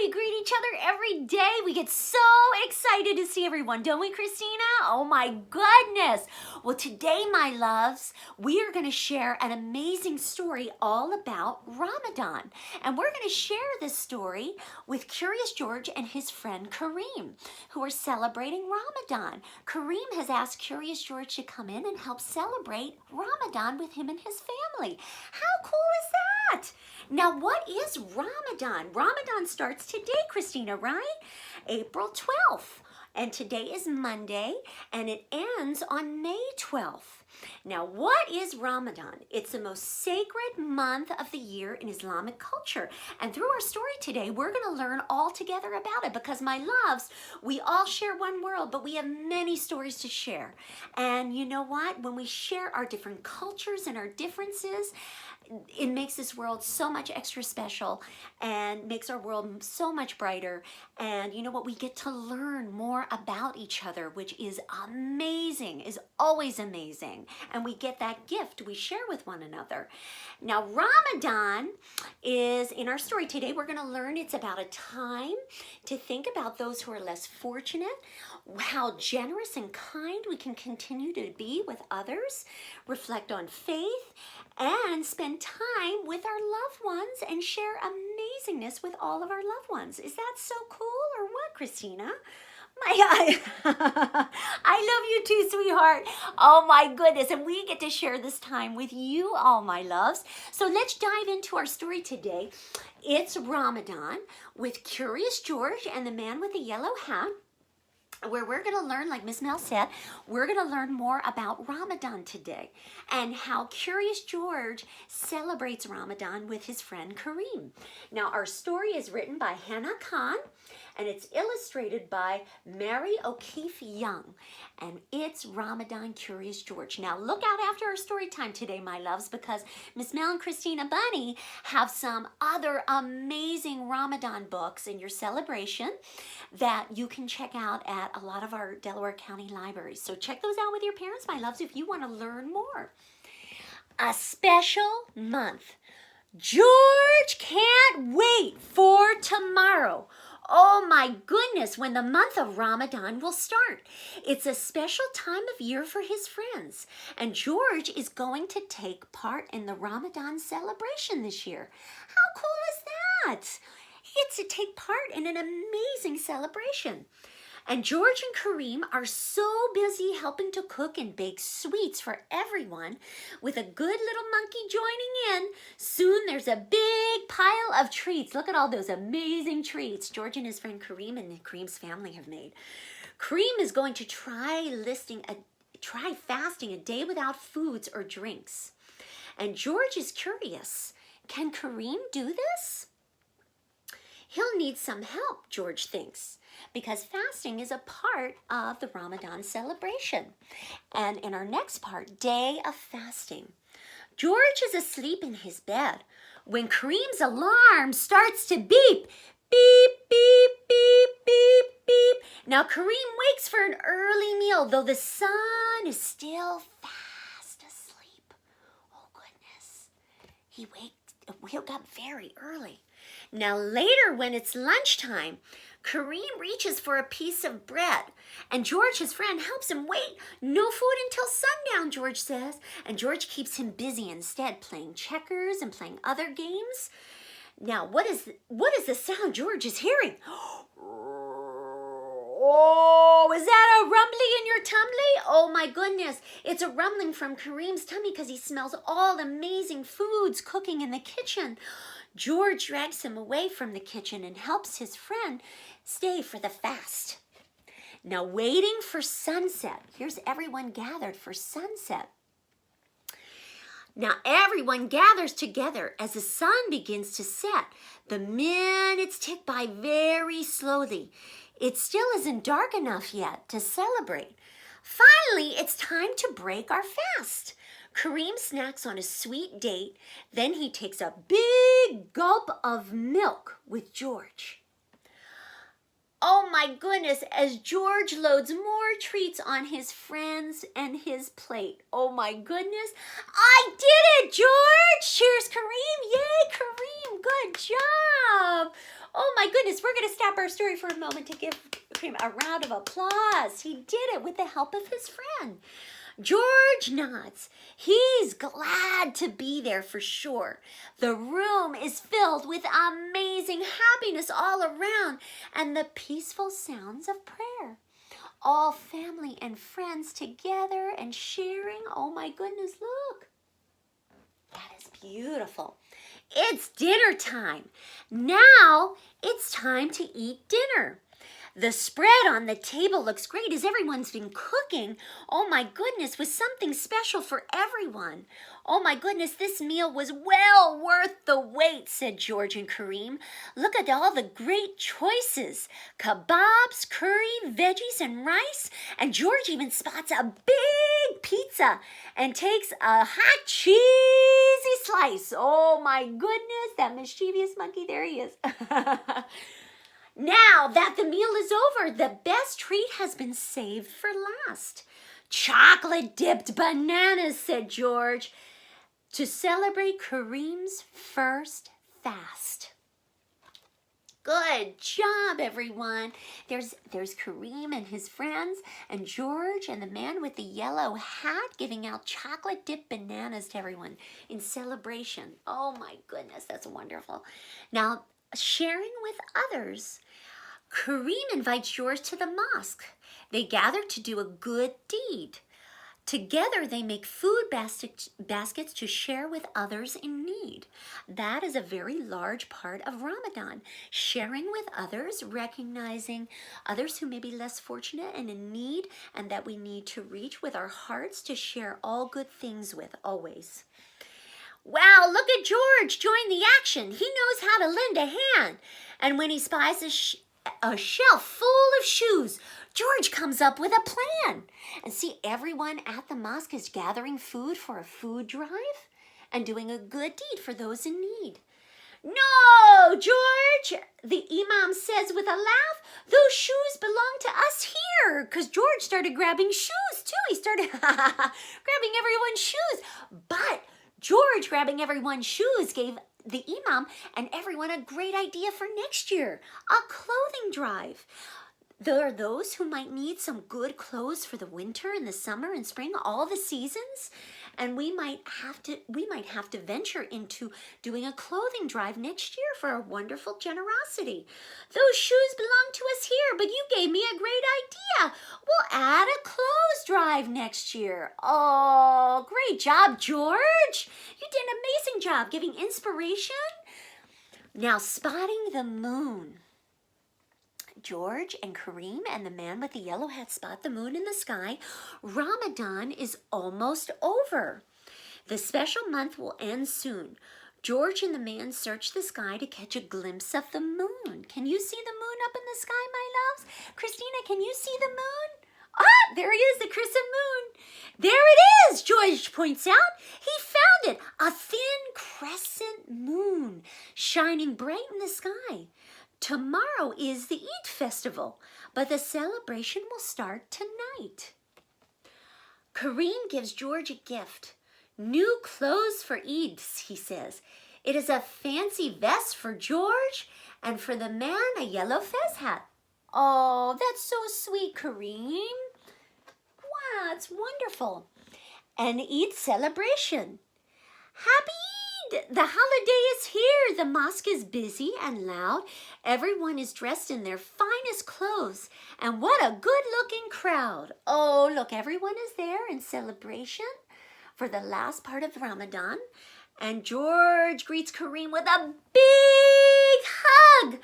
We greet each other every day. We get so excited to see everyone, don't we, Christina? Oh my goodness. Well, today, my loves, we are going to share an amazing story all about Ramadan. And we're going to share this story with Curious George and his friend Kareem, who are celebrating Ramadan. Kareem has asked Curious George to come in and help celebrate Ramadan with him and his family. How cool is that? Now, what is Ramadan? Ramadan starts today, Christina, right? April 12th. And today is Monday, and it ends on May 12th. Now, what is Ramadan? It's the most sacred month of the year in Islamic culture. And through our story today, we're going to learn all together about it because, my loves, we all share one world, but we have many stories to share. And you know what? When we share our different cultures and our differences, it makes this world so much extra special and makes our world so much brighter. And you know what? We get to learn more about each other, which is amazing, is always amazing. And we get that gift we share with one another. Now, Ramadan is, in our story today, we're going to learn it's about a time to think about those who are less fortunate, how generous and kind we can continue to be with others, reflect on faith, and spend time with our loved ones and share amazingness with all of our loved ones. Is that so cool or what, Christina? I love you too, sweetheart. Oh my goodness. And we get to share this time with you, all my loves. So let's dive into our story today. It's Ramadan with Curious George and the man with the yellow hat, where we're going to learn, like Miss Mel said, we're going to learn more about Ramadan today and how Curious George celebrates Ramadan with his friend Kareem. Now, our story is written by Hena Khan, and it's illustrated by Mary O'Keefe Young, and it's Ramadan Curious George. Now, look out after our story time today, my loves, because Miss Mel and Christina Bunny have some other amazing Ramadan books in your celebration that you can check out at a lot of our Delaware County libraries. So check those out with your parents, my loves, if you want to learn more. A special month. George can't wait for tomorrow. Oh my goodness, when the month of Ramadan will start. It's a special time of year for his friends. And George is going to take part in the Ramadan celebration this year. How cool is that? He gets to take part in an amazing celebration. And George and Kareem are so busy helping to cook and bake sweets for everyone, with a good little monkey joining in. Soon there's a big pile of treats. Look at all those amazing treats George and his friend Kareem and Kareem's family have made. Kareem is going to try fasting a day without foods or drinks. And George is curious. Can Kareem do this? He'll need some help, George thinks, because fasting is a part of the Ramadan celebration. And in our next part, Day of Fasting, George is asleep in his bed when Kareem's alarm starts to beep. Beep, beep, beep, beep, beep. Now Kareem wakes for an early meal, though the sun is still fast asleep. Oh goodness, he woke up very early. Now later, when it's lunchtime, Kareem reaches for a piece of bread, and George, his friend, helps him wait. No food until sundown, George says, and George keeps him busy instead, playing checkers and playing other games. Now, what is the sound George is hearing? Oh, is that a rumbly in your tummy? Oh my goodness, it's a rumbling from Kareem's tummy because he smells all the amazing foods cooking in the kitchen. George drags him away from the kitchen and helps his friend stay for the fast. Now, waiting for sunset. Here's everyone gathered for sunset. Now, everyone gathers together as the sun begins to set. The minutes tick by very slowly. It still isn't dark enough yet to celebrate. Finally, it's time to break our fast. Kareem snacks on a sweet date. Then he takes a big gulp of milk with George. Oh my goodness, as George loads more treats on his friends and his plate. Oh my goodness, I did it, George! Cheers, Kareem! Yay, Kareem, good job! Oh my goodness, we're going to stop our story for a moment to give Kareem a round of applause. He did it with the help of his friend. George nods. He's glad to be there for sure. The room is filled with amazing happiness all around and the peaceful sounds of prayer. All family and friends together and sharing. Oh my goodness, look. That is beautiful. It's dinner time. Now it's time to eat dinner. The spread on the table looks great as everyone's been cooking. Oh my goodness, with something special for everyone. Oh my goodness, this meal was well worth the wait, said George and Kareem. Look at all the great choices. Kebabs, curry, veggies, and rice. And George even spots a big pizza and takes a hot cheesy slice. Oh my goodness, that mischievous monkey, there he is. Now that the meal is over, the best treat has been saved for last. Chocolate-dipped bananas, said George, to celebrate Kareem's first fast. Good job, everyone. There's Kareem and his friends, and George and the man with the yellow hat giving out chocolate-dipped bananas to everyone in celebration. Oh my goodness, that's wonderful. Now, sharing with others. Kareem invites George to the mosque. They gather to do a good deed. Together, they make food baskets to share with others in need. That is a very large part of Ramadan. Sharing with others, recognizing others who may be less fortunate and in need, and that we need to reach with our hearts to share all good things with always. Wow, look at George join the action. He knows how to lend a hand. And when he spies a shelf full of shoes, George comes up with a plan. And see, everyone at the mosque is gathering food for a food drive and doing a good deed for those in need. No, George, the imam says with a laugh, those shoes belong to us here. Because George started grabbing shoes too. He started grabbing everyone's shoes. But George grabbing everyone's shoes gave the imam and everyone a great idea for next year, a clothing drive. There are those who might need some good clothes for the winter and the summer and spring, all the seasons, and we might have to venture into doing a clothing drive next year for a wonderful generosity. Those shoes belong to us here, but you gave me a great idea. We'll add a clothes drive next year. Oh, great job, George. You did an amazing job giving inspiration. Now, spotting the moon. George and Kareem and the man with the yellow hat spot the moon in the sky. Ramadan is almost over. The special month will end soon. George and the man search the sky to catch a glimpse of the moon. Can you see the moon up in the sky, my loves? Christina, can you see the moon? Ah, there it is, the crescent moon. There it is, George points out. He found it, a thin crescent moon shining bright in the sky. Tomorrow is the Eid festival, but the celebration will start tonight. Kareem gives George a gift. New clothes for Eid, he says. It is a fancy vest for George, and for the man, a yellow fez hat. Oh, that's so sweet, Kareem. Wow, it's wonderful. An Eid celebration. Happy Eid! The holiday is here. The mosque is busy and loud. Everyone is dressed in their finest clothes. And what a good-looking crowd. Oh, look, everyone is there in celebration for the last part of Ramadan. And George greets Kareem with a big hug.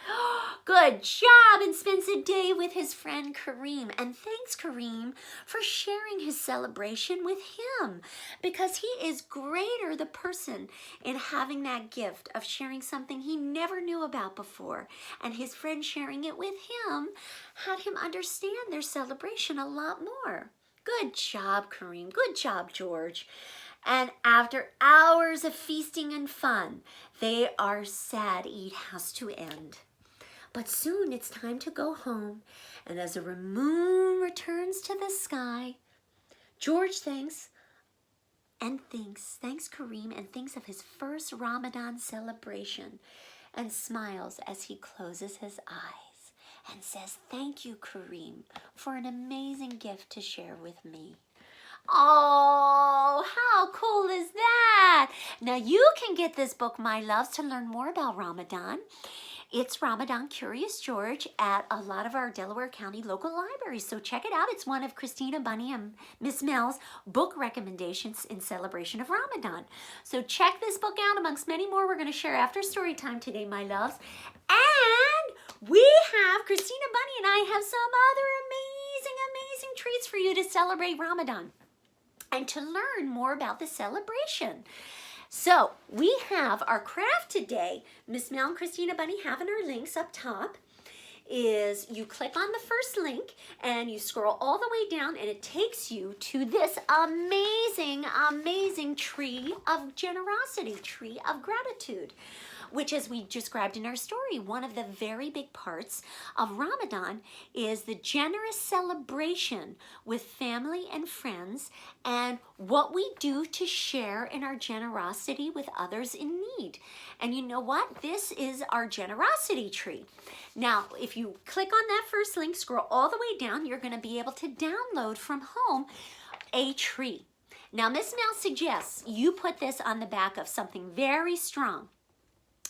Good job, and spends a day with his friend Kareem. And thanks, Kareem, for sharing his celebration with him, because he is greater the person in having that gift of sharing something he never knew about before. And his friend sharing it with him had him understand their celebration a lot more. Good job, Kareem. Good job, George. And after hours of feasting and fun, they are sad Eid has to end. But soon it's time to go home, and as the moon returns to the sky, George thanks Kareem and thinks of his first Ramadan celebration. and smiles as he closes his eyes and says, "Thank you, Kareem, for an amazing gift to share with me." Oh, how cool is that? Now you can get this book, my loves, to learn more about Ramadan. It's Ramadan Curious George at a lot of our Delaware County local libraries. So check it out. It's one of Christina, Bunny, and Miss Mel's book recommendations in celebration of Ramadan. So check this book out amongst many more we're going to share after story time today, my loves. And we have, Christina, Bunny, and I have some other amazing treats for you to celebrate Ramadan and to learn more about the celebration. So we have our craft today. Miss Mel and Christina Bunny have in our links up top is you click on the first link and you scroll all the way down and it takes you to this amazing tree of generosity, tree of gratitude, which, as we described in our story, one of the very big parts of Ramadan is the generous celebration with family and friends and what we do to share in our generosity with others in need. And you know what? This is our generosity tree. Now, if you click on that first link, scroll all the way down, you're going to be able to download from home a tree. Now, Miss Mel suggests you put this on the back of something very strong.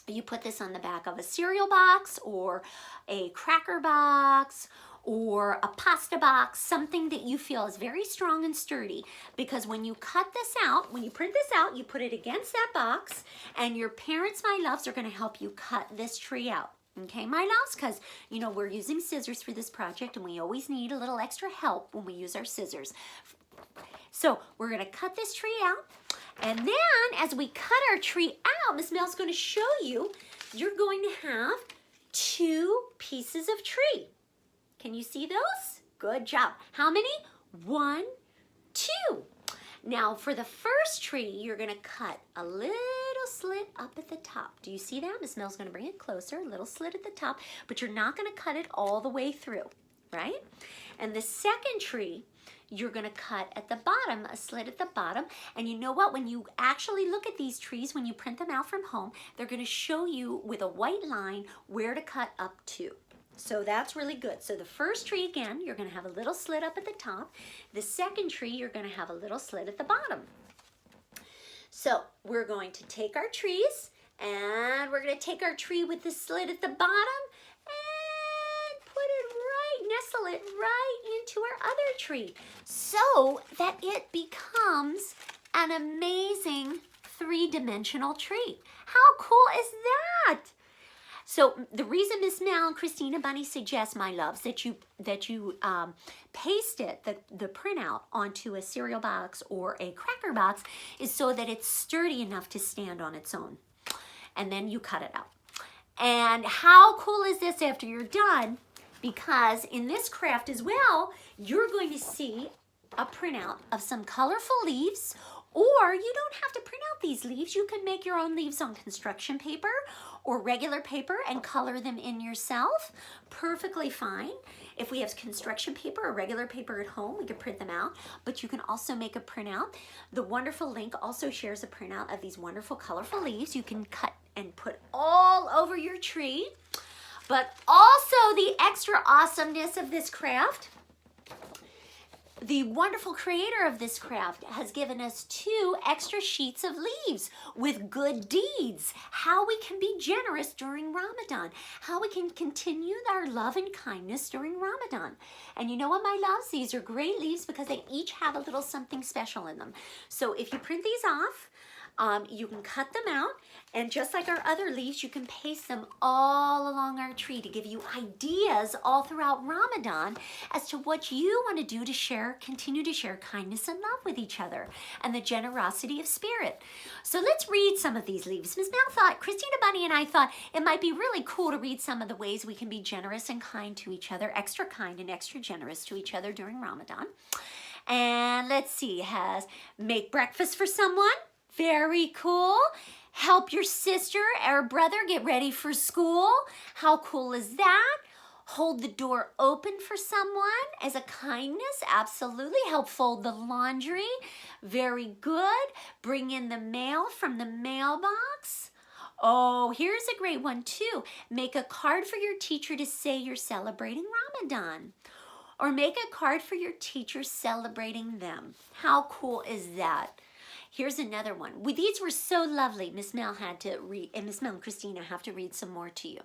You put this on the back of a cereal box or a cracker box or a pasta box, something that you feel is very strong and sturdy, because when you cut this out, when you print this out, you put it against that box and your parents, my loves, are going to help you cut this tree out. Okay, my loves, because, you know, we're using scissors for this project and we always need a little extra help when we use our scissors. So we're going to cut this tree out. And then as we cut our tree out, Miss Mel's going to show you, you're going to have 2 pieces of tree. Can you see those? Good job. How many? 1, 2. Now for the first tree, you're going to cut a little slit up at the top. Do you see that? Miss Mel's going to bring it closer, a little slit at the top, but you're not going to cut it all the way through, right? And the second tree, you're going to cut at the bottom, a slit at the bottom. And you know what? When you actually look at these trees, when you print them out from home, they're going to show you with a white line where to cut up to. So that's really good. So the first tree, again, you're going to have a little slit up at the top. The second tree, you're going to have a little slit at the bottom. So we're going to take our trees and we're going to take our tree with the slit at the bottom and put it right, nestle it right into our other tree so that it becomes an amazing 3-dimensional tree. How cool is that? So the reason Miss Mel and Christina Bunny suggest, my loves, that you paste it, the printout, onto a cereal box or a cracker box is so that it's sturdy enough to stand on its own. And then you cut it out. And how cool is this after you're done? Because in this craft as well, you're going to see a printout of some colorful leaves, or you don't have to print out these leaves. You can make your own leaves on construction paper or regular paper and color them in yourself. Perfectly fine. If we have construction paper or regular paper at home, we can print them out, but you can also make a printout. The wonderful link also shares a printout of these wonderful colorful leaves you can cut and put all over your tree. But also the extra awesomeness of this craft, the wonderful creator of this craft has given us 2 extra sheets of leaves with good deeds, how we can be generous during Ramadan, how we can continue our love and kindness during Ramadan. And you know what, my loves? These are great leaves because they each have a little something special in them. So if you print these off, you can cut them out, and just like our other leaves, you can paste them all along our tree to give you ideas all throughout Ramadan as to what you want to do to share, continue to share kindness and love with each other and the generosity of spirit. So let's read some of these leaves. Ms. Mel thought, Christina Bunny and I thought it might be really cool to read some of the ways we can be generous and kind to each other, extra kind and extra generous to each other during Ramadan. And let's see, has make breakfast for someone. Very cool. Help your sister or brother get ready for school. How cool is that? Hold the door open for someone as a kindness. Absolutely. Help fold the laundry. Very good. Bring in the mail from the mailbox. Oh, here's a great one too. Make a card for your teacher to say you're celebrating Ramadan. Or make a card for your teacher celebrating them. How cool is that? Here's another one. These were so lovely. Miss Mel had to read, and Miss Mel and Christina have to read some more to you.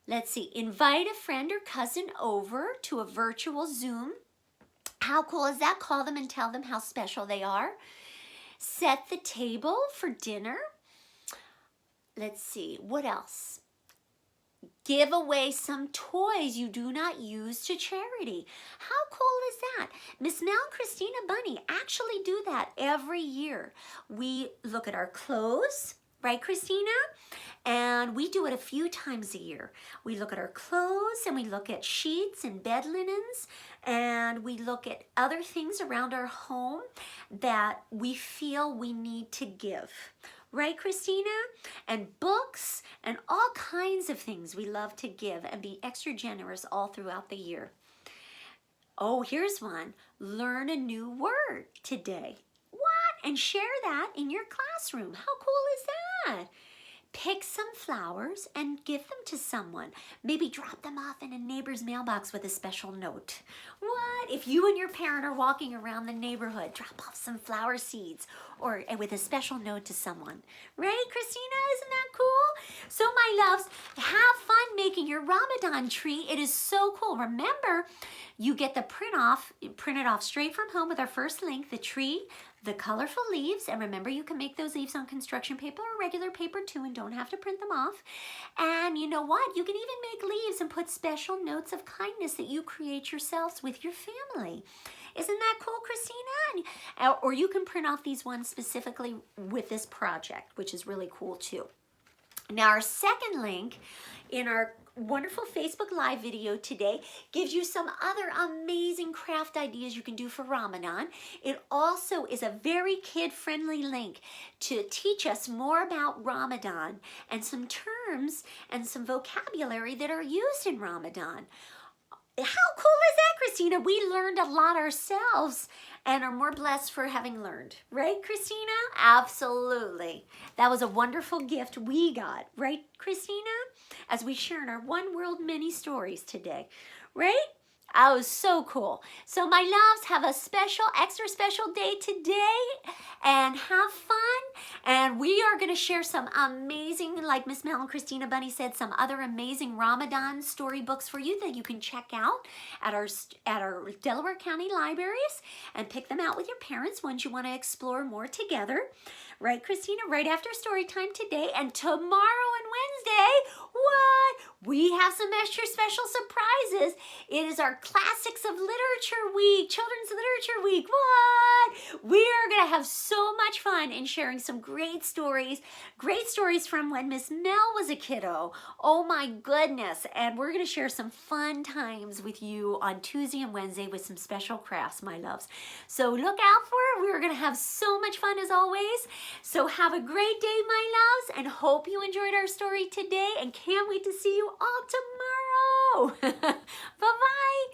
Let's see. Invite a friend or cousin over to a virtual Zoom. How cool is that? Call them and tell them how special they are. Set the table for dinner. Let's see. What else? Give away some toys you do not use to charity. How cool is that? Miss Mel and Christina Bunny actually do that every year. We look at our clothes, right, Christina? And we do it a few times a year. We look at our clothes and we look at sheets and bed linens and we look at other things around our home that we feel we need to give. Right, Christina? And books and all kinds of things we love to give and be extra generous all throughout the year. Oh, here's one. Learn a new word today. What? And share that in your classroom. How cool is that? Pick some flowers and give them to someone. Maybe drop them off in a neighbor's mailbox with a special note. What? If you and your parent are walking around the neighborhood, drop off some flower seeds or with a special note to someone. Right, Christina? Isn't that cool? So my loves, have fun making your Ramadan tree. It is so cool. Remember, you get the printed off straight from home with our first link, the tree, the colorful leaves, and remember you can make those leaves on construction paper or regular paper too and don't have to print them off. And you know what? You can even make leaves and put special notes of kindness that you create yourselves with your family. Isn't that cool, Christina? Or you can print off these ones specifically with this project, which is really cool too. Now our second link in our wonderful Facebook Live video today gives you some other amazing craft ideas you can do for Ramadan. It also is a very kid-friendly link to teach us more about Ramadan and some terms and some vocabulary that are used in Ramadan. How cool is that, Christina? We learned a lot ourselves and are more blessed for having learned. Right, Christina? Absolutely. That was a wonderful gift we got. Right, Christina? As we share in our One World mini stories today. Right? Oh, so cool. So my loves, have a special, extra special day today and have fun. And we are going to share some amazing, like Miss Mel and Christina Bunny said, some other amazing Ramadan storybooks for you that you can check out at our Delaware County libraries and pick them out with your parents once you want to explore more together. Right, Christina? Right after story time today. And tomorrow and Wednesday, what? We have some extra special surprises. It is our Classics of Literature Week, Children's Literature Week. What? We are going to have so much fun in sharing some great stories from when Miss Mel was a kiddo. Oh my goodness. And we're going to share some fun times with you on Tuesday and Wednesday with some special crafts, my loves. So look out for it. We're going to have so much fun as always. So have a great day, my loves, and hope you enjoyed our story today and can't wait to see you all tomorrow. Bye-bye.